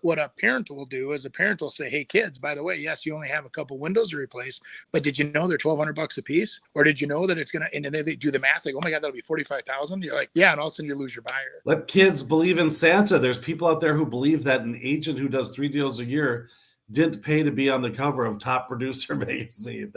What a parent will do is a parent will say, "Hey, kids, by the way, yes, you only have a couple windows to replace, but did you know they're $1,200 a piece? Or did you know that it's gonna?" And then they do the math, like, "Oh my God, that'll be 45,000." You're like, "Yeah," and all of a sudden you lose your buyer. Let kids believe in Santa. There's people out there who believe that an agent who does 3 deals a year didn't pay to be on the cover of Top Producer magazine.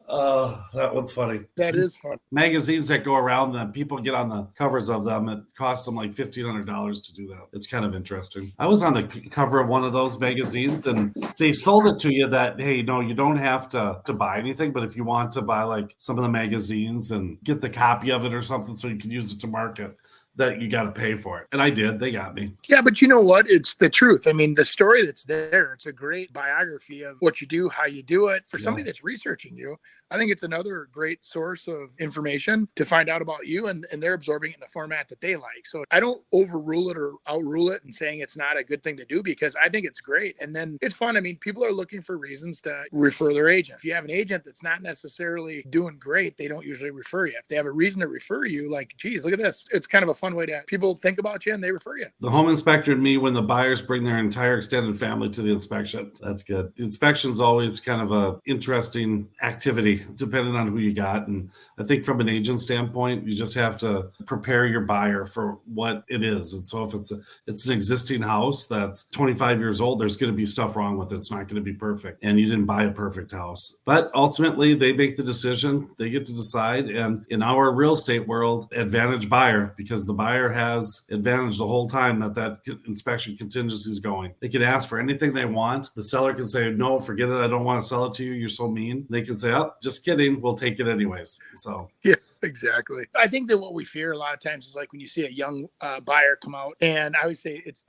That one's funny. That is fun. Magazines that go around them, people get on the covers of them. It costs them like $1,500 to do that. It's kind of interesting. I was on the cover of one of those magazines, and they sold it to you that, hey, no, you don't have to buy anything, but if you want to buy like some of the magazines and get the copy of it or something so you can use it to market, that you got to pay for it. And I did. They got me. Yeah, but you know what? It's the truth. I mean, the story that's there, it's a great biography of what you do, how you do it. For somebody that's researching you, I think it's another great source of information to find out about you, and they're absorbing it in a format that they like. So I don't overrule it or outrule it and saying it's not a good thing to do, because I think it's great. And then it's fun. I mean, people are looking for reasons to refer their agent. If you have an agent that's not necessarily doing great, they don't usually refer you. If they have a reason to refer you, like, geez, look at this. It's kind of a fun way to people think about you and they refer you. The home inspector and me, when the buyers bring their entire extended family to the inspection, that's good. The inspection's always kind of a interesting activity depending on who you got. And I think from an agent standpoint, you just have to prepare your buyer for what it is. And so if it's an existing house that's 25 years old, there's going to be stuff wrong with it. It's not going to be perfect. And you didn't buy a perfect house. But ultimately, they make the decision. They get to decide. And in our real estate world, advantage buyer, because the buyer has advantage the whole time that inspection contingency is going. They can ask for anything they want. The seller can say, no, forget it. I don't want to sell it to you. You're so mean. They can say, oh, just kidding. We'll take it anyways. So yeah. Exactly. I think that what we fear a lot of times is like when you see a young buyer come out, and I would say it's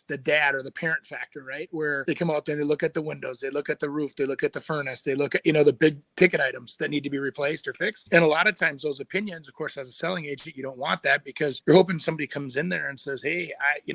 the dad or the parent factor, right? Where they come out there and they look at the windows, they look at the roof, they look at the furnace, they look at, the big ticket items that need to be replaced or fixed. And a lot of times those opinions, of course, as a selling agent, you don't want that because you're hoping somebody comes in there and says, hey,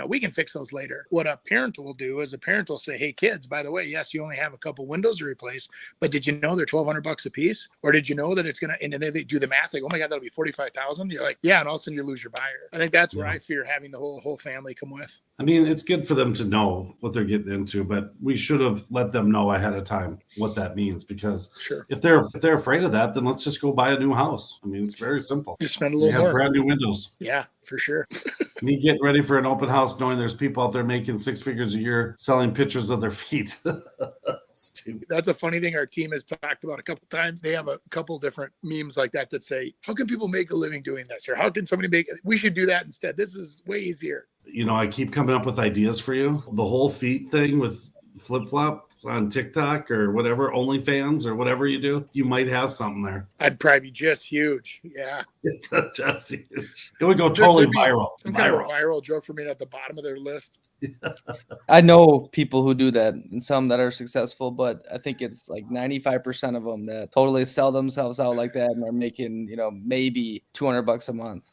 we can fix those later. What a parent will do is a parent will say, hey, kids, by the way, yes, you only have a couple windows to replace, but did you know they're $1,200 a piece? Or did you know that it's going to, and then they do the math, like, oh my God, that'll be 45,000. You're like, yeah, and all of a sudden you lose your buyer. I think that's where I fear having the whole family come with. I mean, it's good for them to know what they're getting into, but we should have let them know ahead of time what that means, because if they're afraid of that, then let's just go buy a new house. I mean, it's very simple. Just spend a little more. Brand new windows. Yeah, for sure. Me getting ready for an open house knowing there's people out there making 6 figures a year selling pictures of their feet. Stupid. That's a funny thing our team has talked about a couple of times. They have a couple different memes like that say, how can people make a living doing this? Or how can somebody make it? We should do that instead. This is way easier. I keep coming up with ideas for you. The whole feet thing with flip-flops on TikTok or whatever, OnlyFans or whatever you do, you might have something there. I'd probably be just huge. Yeah. Just huge. It would go totally viral. Some kind of a viral joke for me at the bottom of their list. I know people who do that and some that are successful, but I think it's like 95% of them that totally sell themselves out like that and are making, maybe $200 a month.